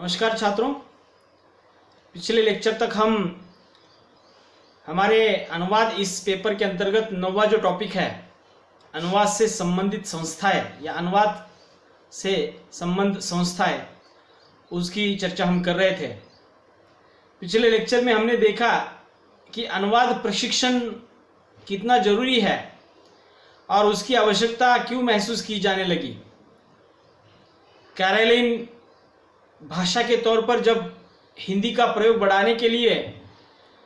नमस्कार छात्रों। पिछले लेक्चर तक हम हमारे अनुवाद इस पेपर के अंतर्गत नौवां जो टॉपिक है अनुवाद से संबंधित संस्थाएं या अनुवाद से संबंध संस्थाएं, उसकी चर्चा हम कर रहे थे। पिछले लेक्चर में हमने देखा कि अनुवाद प्रशिक्षण कितना जरूरी है और उसकी आवश्यकता क्यों महसूस की जाने लगी। कार्यालयीन भाषा के तौर पर जब हिंदी का प्रयोग बढ़ाने के लिए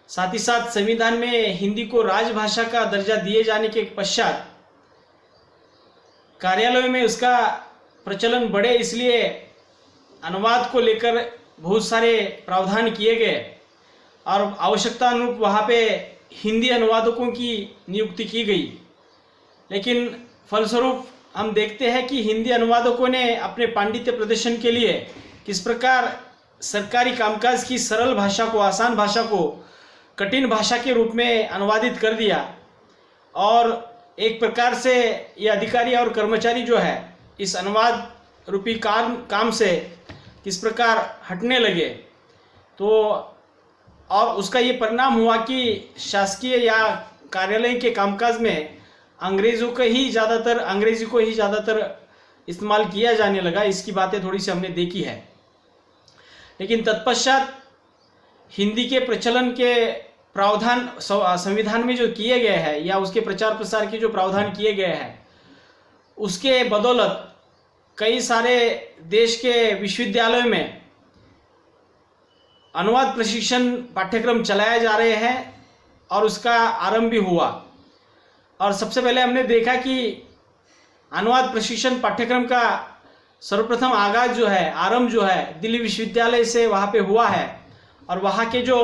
साथ ही साथ संविधान में हिंदी को राजभाषा का दर्जा दिए जाने के पश्चात कार्यालयों में उसका प्रचलन बढ़े, इसलिए अनुवाद को लेकर बहुत सारे प्रावधान किए गए और आवश्यकता अनुरूप वहाँ पे हिंदी अनुवादकों की नियुक्ति की गई। लेकिन फलस्वरूप हम देखते हैं कि हिंदी अनुवादकों ने अपने पांडित्य प्रदर्शन के लिए किस प्रकार सरकारी कामकाज की सरल भाषा को, आसान भाषा को कठिन भाषा के रूप में अनुवादित कर दिया और एक प्रकार से ये अधिकारी और कर्मचारी जो है इस अनुवाद रूपी काम से किस प्रकार हटने लगे। तो और उसका ये परिणाम हुआ कि शासकीय या कार्यालय के कामकाज में अंग्रेजी को ही ज़्यादातर इस्तेमाल किया जाने लगा। इसकी बातें थोड़ी सी हमने देखी है। लेकिन तत्पश्चात हिंदी के प्रचलन के प्रावधान संविधान में जो किए गए हैं या उसके प्रचार प्रसार के जो प्रावधान किए गए हैं, उसके बदौलत कई सारे देश के विश्वविद्यालयों में अनुवाद प्रशिक्षण पाठ्यक्रम चलाए जा रहे हैं और उसका आरंभ भी हुआ। और सबसे पहले हमने देखा कि अनुवाद प्रशिक्षण पाठ्यक्रम का सर्वप्रथम आरंभ जो है दिल्ली विश्वविद्यालय से वहाँ पे हुआ है और वहाँ के जो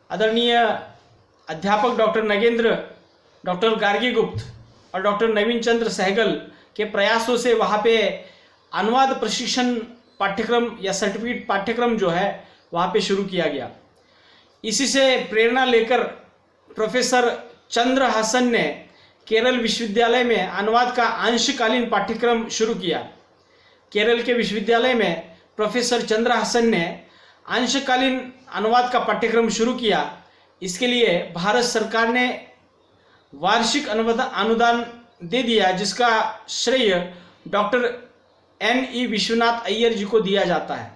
आदरणीय अध्यापक डॉक्टर नगेंद्र, डॉक्टर गार्गी गुप्त और डॉक्टर नवीन चंद्र सहगल के प्रयासों से वहाँ पे अनुवाद प्रशिक्षण पाठ्यक्रम या सर्टिफिकेट पाठ्यक्रम जो है वहाँ पे शुरू किया गया। इसी से प्रेरणा लेकर प्रोफेसर चंद्र हासन ने केरल विश्वविद्यालय में अनुवाद का अंशकालीन पाठ्यक्रम शुरू किया। केरल के विश्वविद्यालय में प्रोफेसर चंद्र हासन ने अंशकालीन अनुवाद का पाठ्यक्रम शुरू किया। इसके लिए भारत सरकार ने वार्षिक अनुदान दे दिया, जिसका श्रेय डॉक्टर N.E. विश्वनाथ अय्यर जी को दिया जाता है।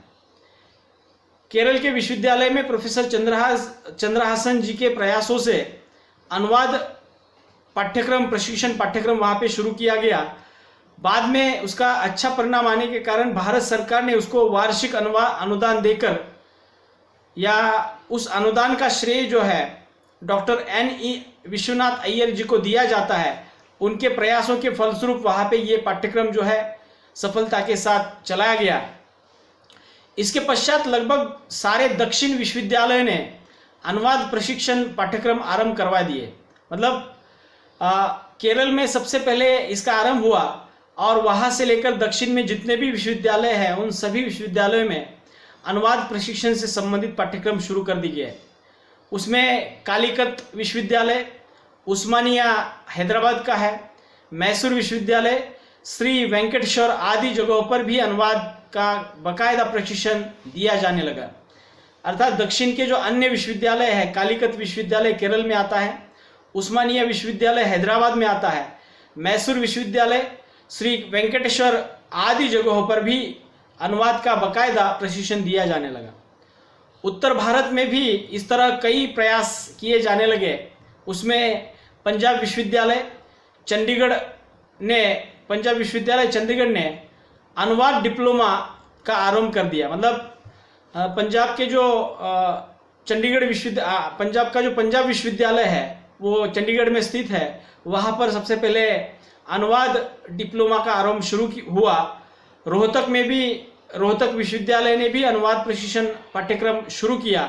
केरल के विश्वविद्यालय में प्रोफेसर चंद्रहासन जी के प्रयासों से अनुवाद प्रशिक्षण पाठ्यक्रम वहाँ पे शुरू किया गया। बाद में उसका अच्छा परिणाम आने के कारण भारत सरकार ने उसको वार्षिक अनुदान देकर, या उस अनुदान का श्रेय जो है डॉक्टर N.E. विश्वनाथ अय्यर जी को दिया जाता है। उनके प्रयासों के फलस्वरूप वहाँ पे ये पाठ्यक्रम जो है सफलता के साथ चलाया गया। इसके पश्चात लगभग सारे दक्षिण विश्वविद्यालयों ने अनुवाद प्रशिक्षण पाठ्यक्रम आरंभ करवा दिए। मतलब केरल में सबसे पहले इसका आरंभ हुआ और वहाँ से लेकर दक्षिण में जितने भी विश्वविद्यालय हैं उन सभी विश्वविद्यालयों में अनुवाद प्रशिक्षण से संबंधित पाठ्यक्रम शुरू कर दिए गए। उसमें कालीकत विश्वविद्यालय, उस्मानिया हैदराबाद का है, मैसूर विश्वविद्यालय, श्री वेंकटेश्वर आदि जगहों पर भी अनुवाद का बाकायदा प्रशिक्षण दिया जाने लगा। अर्थात दक्षिण के जो अन्य विश्वविद्यालय है, कालीकत विश्वविद्यालय केरल में आता है, उस्मानिया विश्वविद्यालय हैदराबाद में आता है, मैसूर विश्वविद्यालय, श्री वेंकटेश्वर आदि जगहों पर भी अनुवाद का बाकायदा प्रशिक्षण दिया जाने लगा। उत्तर भारत में भी इस तरह कई प्रयास किए जाने लगे। उसमें पंजाब विश्वविद्यालय चंडीगढ़ ने अनुवाद डिप्लोमा का आरंभ कर दिया। मतलब पंजाब के जो पंजाब विश्वविद्यालय है वो चंडीगढ़ में स्थित है। वहाँ पर सबसे पहले अनुवाद डिप्लोमा का आरंभ शुरू हुआ। रोहतक विश्वविद्यालय ने भी अनुवाद प्रशिक्षण पाठ्यक्रम शुरू किया।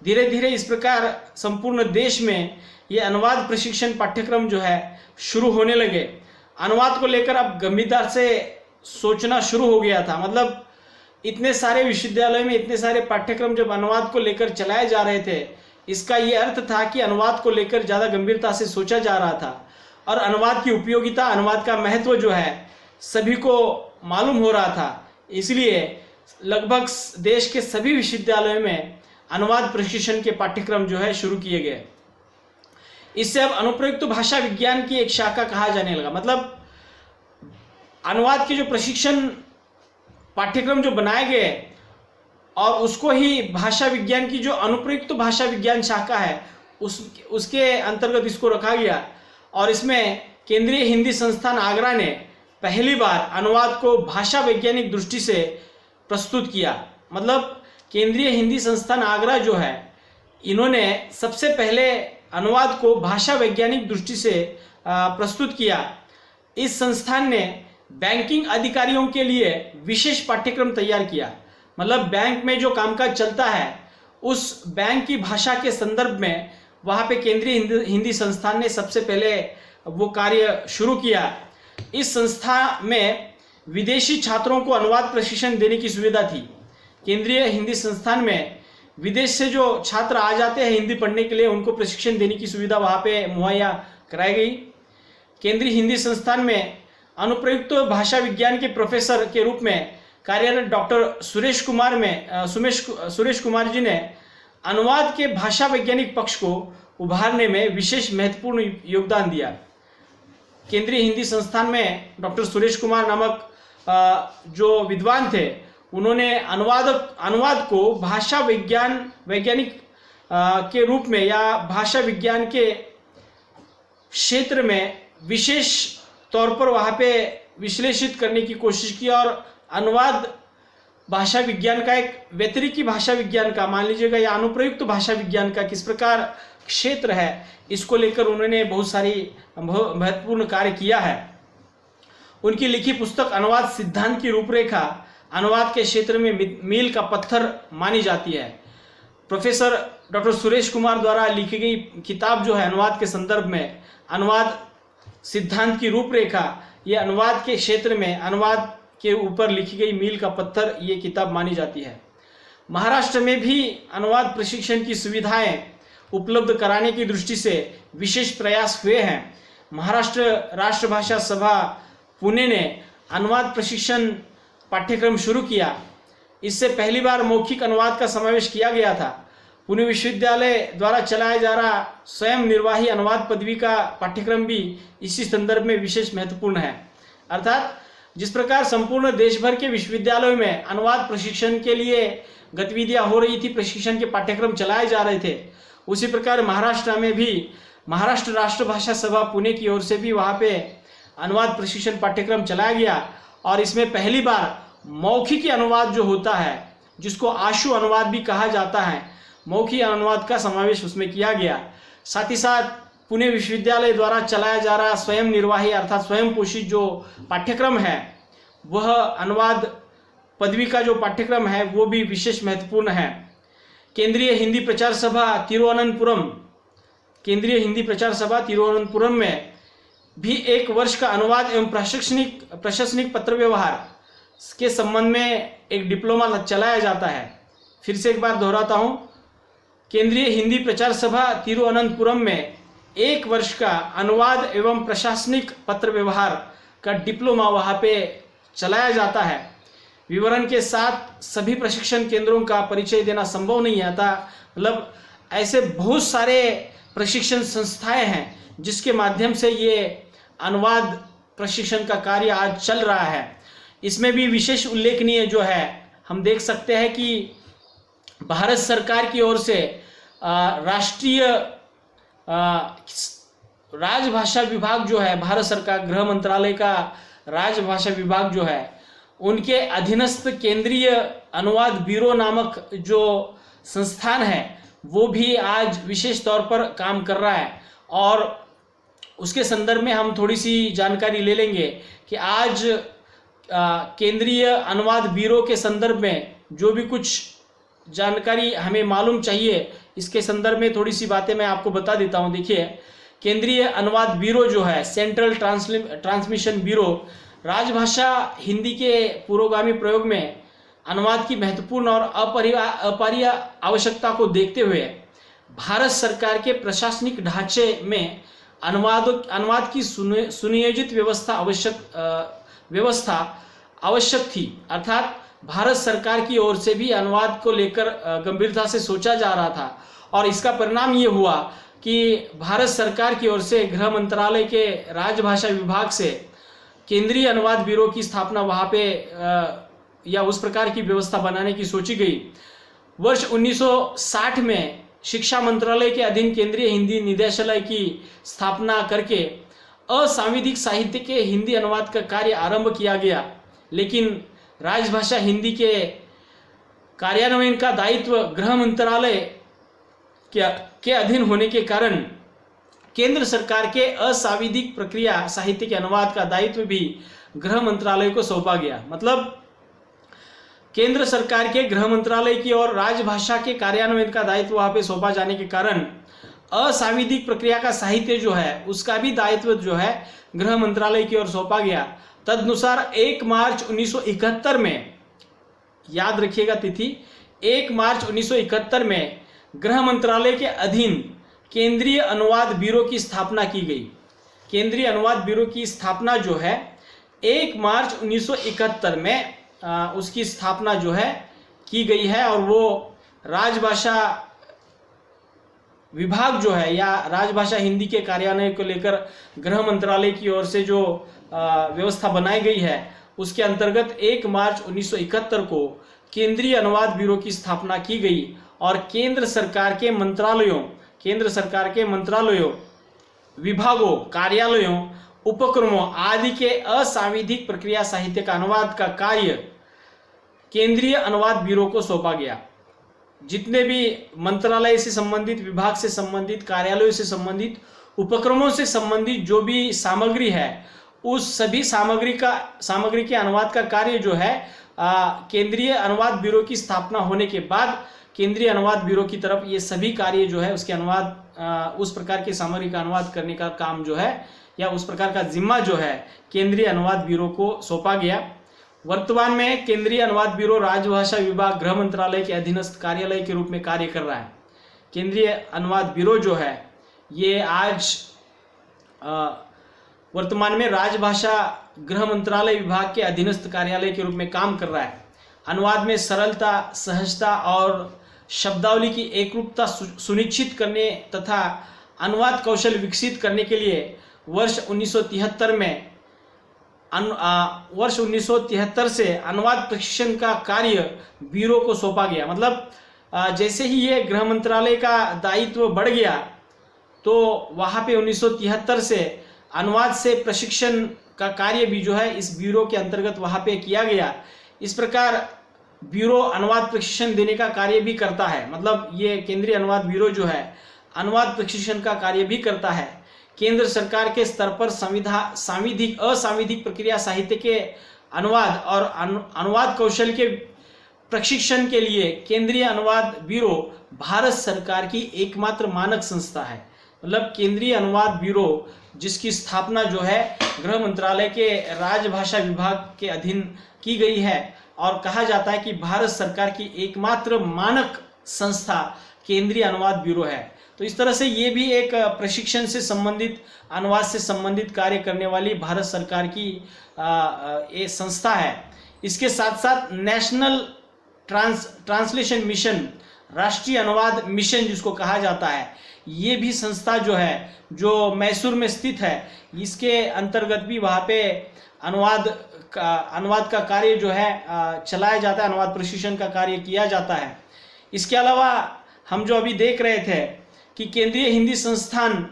धीरे धीरे इस प्रकार संपूर्ण देश में ये अनुवाद प्रशिक्षण पाठ्यक्रम जो है शुरू होने लगे। अनुवाद को लेकर अब गंभीरता से सोचना शुरू हो गया था। मतलब इतने सारे विश्वविद्यालयों में इतने सारे पाठ्यक्रम जब अनुवाद को लेकर चलाए जा रहे थे, इसका ये अर्थ था कि अनुवाद को लेकर ज़्यादा गंभीरता से सोचा जा रहा था और अनुवाद की उपयोगिता, अनुवाद का महत्व जो है सभी को मालूम हो रहा था। इसलिए लगभग देश के सभी विश्वविद्यालयों में अनुवाद प्रशिक्षण के पाठ्यक्रम जो है शुरू किए गए। इससे अब अनुप्रयुक्त भाषा विज्ञान की एक शाखा कहा जाने लगा। मतलब अनुवाद के जो प्रशिक्षण पाठ्यक्रम जो बनाए गए और उसको ही भाषा विज्ञान की जो अनुप्रयुक्त भाषा विज्ञान शाखा है उसके अंतर्गत इसको रखा गया। और इसमें केंद्रीय हिंदी संस्थान आगरा ने पहली बार अनुवाद को भाषा वैज्ञानिक दृष्टि से प्रस्तुत किया। मतलब केंद्रीय हिंदी संस्थान आगरा जो है, इन्होंने सबसे पहले अनुवाद को भाषा वैज्ञानिक दृष्टि से प्रस्तुत किया। इस संस्थान ने बैंकिंग अधिकारियों के लिए विशेष पाठ्यक्रम तैयार किया। मतलब बैंक में जो कामकाज चलता है उस बैंक की भाषा के संदर्भ में वहाँ पे केंद्रीय हिंदी संस्थान ने सबसे पहले वो कार्य शुरू किया। इस संस्था में विदेशी छात्रों को अनुवाद प्रशिक्षण देने की सुविधा थी। केंद्रीय हिंदी संस्थान में विदेश से जो छात्र आ जाते हैं हिंदी पढ़ने के लिए, उनको प्रशिक्षण देने की सुविधा वहाँ पे मुहैया कराई गई। केंद्रीय हिंदी संस्थान में अनुप्रयुक्त भाषा विज्ञान के प्रोफेसर के रूप में कार्यरत डॉक्टर सुरेश कुमार जी ने अनुवाद के भाषा वैज्ञानिक पक्ष को उभारने में विशेष महत्वपूर्ण योगदान दिया। केंद्रीय हिंदी संस्थान में डॉक्टर सुरेश कुमार नामक जो विद्वान थे, उन्होंने अनुवाद को भाषा वैज्ञानिक के रूप में या भाषा विज्ञान के क्षेत्र में विशेष तौर पर वहाँ पे विश्लेषित करने की कोशिश की। और अनुवाद भाषा विज्ञान का एक व्यतिरिक्त भाषा विज्ञान का, मान लीजिएगा, या अनुप्रयुक्त भाषा विज्ञान का किस प्रकार क्षेत्र है, इसको लेकर उन्होंने बहुत सारी महत्वपूर्ण कार्य किया है। उनकी लिखी पुस्तक अनुवाद सिद्धांत की रूपरेखा अनुवाद के क्षेत्र में मील का पत्थर मानी जाती है। प्रोफेसर डॉक्टर सुरेश कुमार द्वारा लिखी गई किताब जो है अनुवाद के संदर्भ में, अनुवाद सिद्धांत की रूपरेखा, ये अनुवाद के क्षेत्र में अनुवाद के ऊपर लिखी गई मील का पत्थर ये किताब मानी जाती है। महाराष्ट्र में भी अनुवाद प्रशिक्षण की सुविधाएं उपलब्ध कराने की दृष्टि से विशेष प्रयास हुए हैं। महाराष्ट्र राष्ट्रभाषा सभा पुणे ने अनुवाद प्रशिक्षण पाठ्यक्रम शुरू किया। इससे पहली बार मौखिक अनुवाद का समावेश किया गया था। पुणे विश्वविद्यालय द्वारा चलाया जा रहा स्वयं निर्वाही अनुवाद पदवी का पाठ्यक्रम भी इसी संदर्भ में विशेष महत्वपूर्ण है। अर्थात जिस प्रकार संपूर्ण देश भर के विश्वविद्यालयों में अनुवाद प्रशिक्षण के लिए गतिविधियां हो रही थी, प्रशिक्षण के पाठ्यक्रम चलाए जा रहे थे, उसी प्रकार महाराष्ट्र में भी महाराष्ट्र राष्ट्रभाषा सभा पुणे की ओर से भी वहाँ पे अनुवाद प्रशिक्षण पाठ्यक्रम चलाया गया। और इसमें पहली बार मौखिक अनुवाद जो होता है, जिसको आशु अनुवाद भी कहा जाता है, मौखिक अनुवाद का समावेश उसमें किया गया। साथ ही साथ पुणे विश्वविद्यालय द्वारा चलाया जा रहा स्वयं निर्वाही अर्थात स्वयं पोषित जो पाठ्यक्रम है, वह अनुवाद पदवी का जो पाठ्यक्रम है वो भी विशेष महत्वपूर्ण है। केंद्रीय हिंदी प्रचार सभा तिरुवनंतपुरम में भी 1 वर्ष का अनुवाद एवं प्रशासनिक पत्र व्यवहार के संबंध में एक डिप्लोमा चलाया जाता है। फिर से एक बार दोहराता हूँ, केंद्रीय हिंदी प्रचार सभा तिरुवनंतपुरम में 1 वर्ष का अनुवाद एवं प्रशासनिक पत्र व्यवहार का डिप्लोमा वहाँ पे चलाया जाता है। विवरण के साथ सभी प्रशिक्षण केंद्रों का परिचय देना संभव नहीं आता। मतलब ऐसे बहुत सारे प्रशिक्षण संस्थाएं हैं जिसके माध्यम से ये अनुवाद प्रशिक्षण का कार्य आज चल रहा है। इसमें भी विशेष उल्लेखनीय जो है, हम देख सकते हैं कि भारत सरकार की ओर से राष्ट्रीय राजभाषा विभाग जो है, भारत सरकार गृह मंत्रालय का राजभाषा विभाग जो है, उनके अधीनस्थ केंद्रीय अनुवाद ब्यूरो नामक जो संस्थान है, वो भी आज विशेष तौर पर काम कर रहा है। और उसके संदर्भ में हम थोड़ी सी जानकारी ले लेंगे कि आज केंद्रीय अनुवाद ब्यूरो के संदर्भ में जो भी कुछ जानकारी हमें मालूम चाहिए, इसके संदर्भ में थोड़ी सी बातें मैं आपको बता देता हूं। देखिए, केंद्रीय अनुवाद ब्यूरो जो है, सेंट्रल ट्रांसमिशन ब्यूरो, राजभाषा हिंदी के पुरोगामी प्रयोग में अनुवाद की महत्वपूर्ण और अपरिहार्य आवश्यकता को देखते हुए भारत सरकार के प्रशासनिक ढांचे में अनुवाद की सुनियोजित व्यवस्था आवश्यक थी। अर्थात भारत सरकार की ओर से भी अनुवाद को लेकर गंभीरता से सोचा जा रहा था, और इसका परिणाम ये हुआ कि भारत सरकार की ओर से गृह मंत्रालय के राजभाषा विभाग से केंद्रीय अनुवाद ब्यूरो की स्थापना वहाँ पे या उस प्रकार की व्यवस्था बनाने की सोची गई। वर्ष 1960 में शिक्षा मंत्रालय के अधीन केंद्रीय हिंदी निदेशालय की स्थापना करके असांविधिक साहित्य के हिंदी अनुवाद का कार्य आरंभ किया गया, लेकिन राजभाषा हिंदी के कार्यान्वयन का दायित्व गृह मंत्रालय के अधीन होने के कारण केंद्र सरकार के असांविधिक प्रक्रिया साहित्य के अनुवाद का दायित्व भी गृह मंत्रालय को सौंपा गया। मतलब केंद्र सरकार के गृह मंत्रालय की और राजभाषा के कार्यान्वयन का दायित्व वहां पे सौंपा जाने के कारण असांविधिक प्रक्रिया का साहित्य जो है उसका भी दायित्व जो है गृह मंत्रालय की ओर सौंपा गया। तदनुसार 1 मार्च 1971 में, याद रखिएगा तिथि, 1 मार्च 1971 में गृह मंत्रालय के अधीन केंद्रीय अनुवाद ब्यूरो की स्थापना की गई। केंद्रीय अनुवाद ब्यूरो की स्थापना जो है 1 मार्च 1971 में उसकी स्थापना जो है की गई है, और वो राजभाषा विभाग जो है या राजभाषा हिंदी के कार्यान्वयन को लेकर गृह मंत्रालय की ओर से जो व्यवस्था बनाई गई है उसके अंतर्गत 1 मार्च 1971 को केंद्रीय अनुवाद ब्यूरो की स्थापना की गई, और केंद्र सरकार के मंत्रालयों, विभागों, कार्यालयों, उपक्रमों आदि के असांविधिक प्रक्रिया साहित्य का अनुवाद का कार्य केंद्रीय अनुवाद ब्यूरो को सौंपा गया। जितने भी मंत्रालय से संबंधित, विभाग से संबंधित, कार्यालयों से संबंधित, उपक्रमों से संबंधित जो भी सामग्री है उस सभी सामग्री के अनुवाद का कार्य जो है केंद्रीय अनुवाद ब्यूरो की स्थापना होने के बाद केंद्रीय अनुवाद ब्यूरो की तरफ ये सभी कार्य जो है उसके अनुवाद, उस प्रकार की सामग्री का अनुवाद करने का काम जो है या उस प्रकार का जिम्मा जो है केंद्रीय अनुवाद ब्यूरो को सौंपा गया। वर्तमान में केंद्रीय अनुवाद ब्यूरो राजभाषा विभाग गृह मंत्रालय के अधीनस्थ कार्यालय के रूप में कार्य कर रहा है। केंद्रीय अनुवाद ब्यूरो जो है ये आज वर्तमान में राजभाषा गृह मंत्रालय विभाग के अधीनस्थ कार्यालय के रूप में काम कर रहा है। अनुवाद में सरलता, सहजता और शब्दावली की एकरूपता सुनिश्चित करने तथा अनुवाद कौशल विकसित करने के लिए वर्ष 1973 से अनुवाद प्रशिक्षण का कार्य ब्यूरो को सौंपा गया। मतलब जैसे ही ये गृह मंत्रालय का दायित्व बढ़ गया तो वहाँ पे 1973 से अनुवाद से प्रशिक्षण का कार्य भी जो है इस ब्यूरो के अंतर्गत वहाँ पे किया गया। इस प्रकार ब्यूरो अनुवाद प्रशिक्षण देने का कार्य भी करता है। मतलब ये केंद्रीय अनुवाद ब्यूरो जो है अनुवाद प्रशिक्षण का कार्य भी करता है। केंद्र सरकार के स्तर पर असांविधिक प्रक्रिया साहित्य के अनुवाद और अनुवाद कौशल के प्रशिक्षण के लिए केंद्रीय अनुवाद ब्यूरो भारत सरकार की एकमात्र मानक संस्था है। मतलब केंद्रीय अनुवाद ब्यूरो जिसकी स्थापना जो है गृह मंत्रालय के राजभाषा विभाग के अधीन की गई है, और कहा जाता है कि भारत सरकार की एकमात्र मानक संस्था केंद्रीय अनुवाद ब्यूरो है। तो इस तरह से ये भी एक प्रशिक्षण से संबंधित, अनुवाद से संबंधित कार्य करने वाली भारत सरकार की एक संस्था है। इसके साथ साथ नेशनल ट्रांसलेशन मिशन, राष्ट्रीय अनुवाद मिशन जिसको कहा जाता है, ये भी संस्था जो है जो मैसूर में स्थित है, इसके अंतर्गत भी वहाँ पे अनुवाद का कार्य जो है चलाया जाता है, अनुवाद प्रशिक्षण का कार्य किया जाता है। इसके अलावा हम जो अभी देख रहे थे कि केंद्रीय हिंदी संस्थान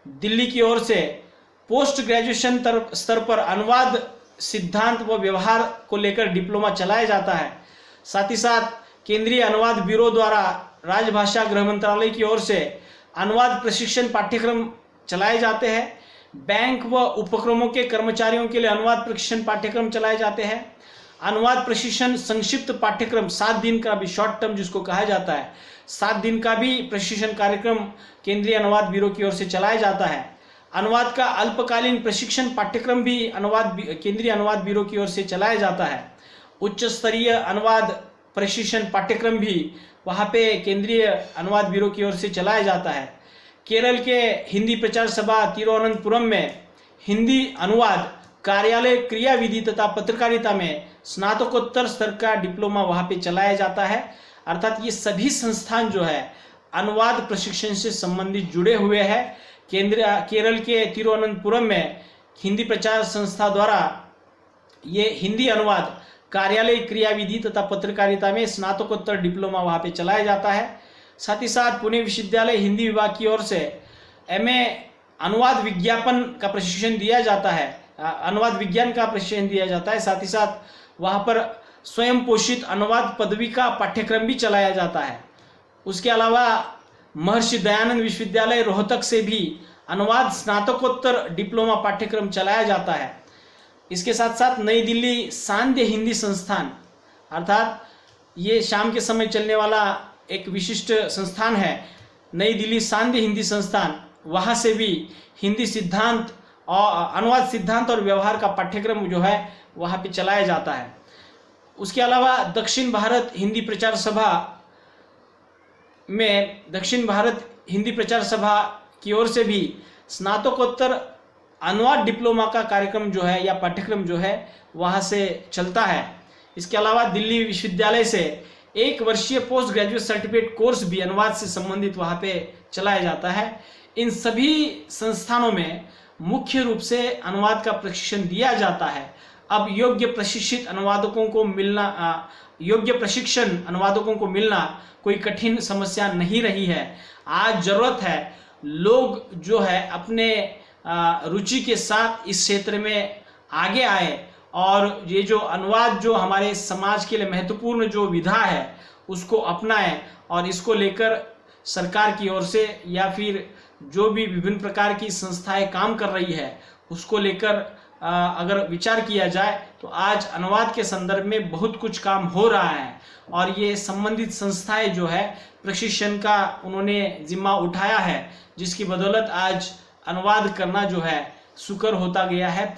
दिल्ली की ओर से पोस्ट ग्रेजुएशन स्तर पर अनुवाद सिद्धांत व व्यवहार को लेकर डिप्लोमा चलाया जाता है। साथ ही साथ केंद्रीय अनुवाद ब्यूरो द्वारा राजभाषा गृह मंत्रालय की ओर से अनुवाद प्रशिक्षण पाठ्यक्रम चलाए जाते हैं। बैंक व उपक्रमों के कर्मचारियों के लिए अनुवाद प्रशिक्षण पाठ्यक्रम चलाए जाते हैं। अनुवाद प्रशिक्षण संक्षिप्त पाठ्यक्रम 7 दिन का भी, शॉर्ट टर्म जिसको कहा जाता है, 7 दिन का भी प्रशिक्षण कार्यक्रम केंद्रीय अनुवाद ब्यूरो की ओर से चलाया जाता है। अनुवाद का अल्पकालीन प्रशिक्षण पाठ्यक्रम भी केंद्रीय अनुवाद ब्यूरो की ओर से चलाया जाता है। उच्च स्तरीय अनुवाद प्रशिक्षण पाठ्यक्रम भी वहाँ पे केंद्रीय अनुवाद ब्यूरो की ओर से चलाया जाता है। केरल के हिंदी प्रचार सभा तिरुवनंतपुरम में हिंदी अनुवाद कार्यालय क्रियाविधि तथा पत्रकारिता में स्नातकोत्तर स्तर का डिप्लोमा वहाँ पे चलाया जाता है। अर्थात ये सभी संस्थान जो है अनुवाद प्रशिक्षण से संबंधित जुड़े हुए हैं। केरल के तिरुवनंतपुरम में हिंदी प्रचार संस्था द्वारा ये हिंदी अनुवाद कार्यालय क्रियाविधि तथा पत्रकारिता में स्नातकोत्तर डिप्लोमा वहाँ पे चलाया जाता है। साथ ही साथ पुणे विश्वविद्यालय हिंदी विभाग की ओर से MA अनुवाद विज्ञापन का प्रशिक्षण दिया जाता है, अनुवाद विज्ञान का प्रशिक्षण दिया जाता है। साथ ही साथ वहाँ पर स्वयं पोषित अनुवाद पदवी का पाठ्यक्रम भी चलाया जाता है। उसके अलावा महर्षि दयानंद विश्वविद्यालय रोहतक से भी अनुवाद स्नातकोत्तर डिप्लोमा पाठ्यक्रम चलाया जाता है। इसके साथ साथ नई दिल्ली सांध्य हिंदी संस्थान, अर्थात ये शाम के समय चलने वाला एक विशिष्ट संस्थान है, नई दिल्ली सांध्य हिंदी संस्थान, वहाँ से भी हिंदी सिद्धांत और अनुवाद सिद्धांत और व्यवहार का पाठ्यक्रम जो है वहाँ पे चलाया जाता है। उसके अलावा दक्षिण भारत हिंदी प्रचार सभा की ओर से भी स्नातकोत्तर अनुवाद डिप्लोमा का कार्यक्रम जो है या पाठ्यक्रम जो है वहाँ से चलता है। इसके अलावा दिल्ली विश्वविद्यालय से 1 वर्षीय पोस्ट ग्रेजुएट सर्टिफिकेट कोर्स भी अनुवाद से संबंधित वहाँ पे चलाया जाता है। इन सभी संस्थानों में मुख्य रूप से अनुवाद का प्रशिक्षण दिया जाता है। अब योग्य प्रशिक्षण अनुवादकों को मिलना कोई कठिन समस्या नहीं रही है। आज जरूरत है लोग जो है अपने रुचि के साथ इस क्षेत्र में आगे आए और ये जो अनुवाद जो हमारे समाज के लिए महत्वपूर्ण जो विधा है उसको अपनाएं और इसको लेकर सरकार की ओर से या फिर जो भी विभिन्न प्रकार की संस्थाएं काम कर रही है उसको लेकर अगर विचार किया जाए तो आज अनुवाद के संदर्भ में बहुत कुछ काम हो रहा है और ये संबंधित संस्थाएं जो है प्रशिक्षण का उन्होंने जिम्मा उठाया है, जिसकी बदौलत आज अनुवाद करना जो है सुकर होता गया है।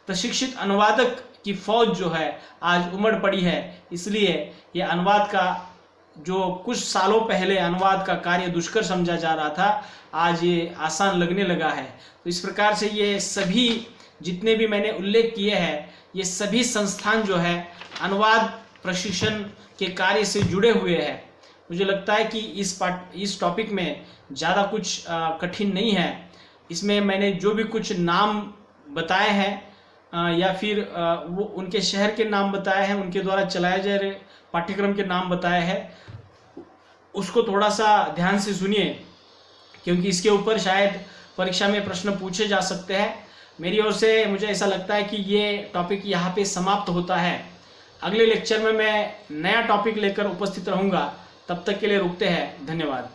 प्रशिक्षित अनुवादक की फौज जो है आज उमड़ पड़ी है। इसलिए ये अनुवाद का जो कुछ सालों पहले अनुवाद का कार्य दुष्कर समझा जा रहा था, आज ये आसान लगने लगा है। तो इस प्रकार से ये सभी जितने भी मैंने उल्लेख किए हैं, ये सभी संस्थान जो है अनुवाद प्रशिक्षण के कार्य से जुड़े हुए हैं। मुझे लगता है कि इस टॉपिक में ज़्यादा कुछ कठिन नहीं है। इसमें मैंने जो भी कुछ नाम बताए हैं या फिर वो उनके शहर के नाम बताए हैं, उनके द्वारा चलाए जा रहे पाठ्यक्रम के नाम बताए हैं, उसको थोड़ा सा ध्यान से सुनिए क्योंकि इसके ऊपर शायद परीक्षा में प्रश्न पूछे जा सकते हैं। मेरी ओर से मुझे ऐसा लगता है कि ये टॉपिक यहाँ पे समाप्त होता है। अगले लेक्चर में मैं नया टॉपिक लेकर उपस्थित रहूँगा। तब तक के लिए रुकते हैं। धन्यवाद।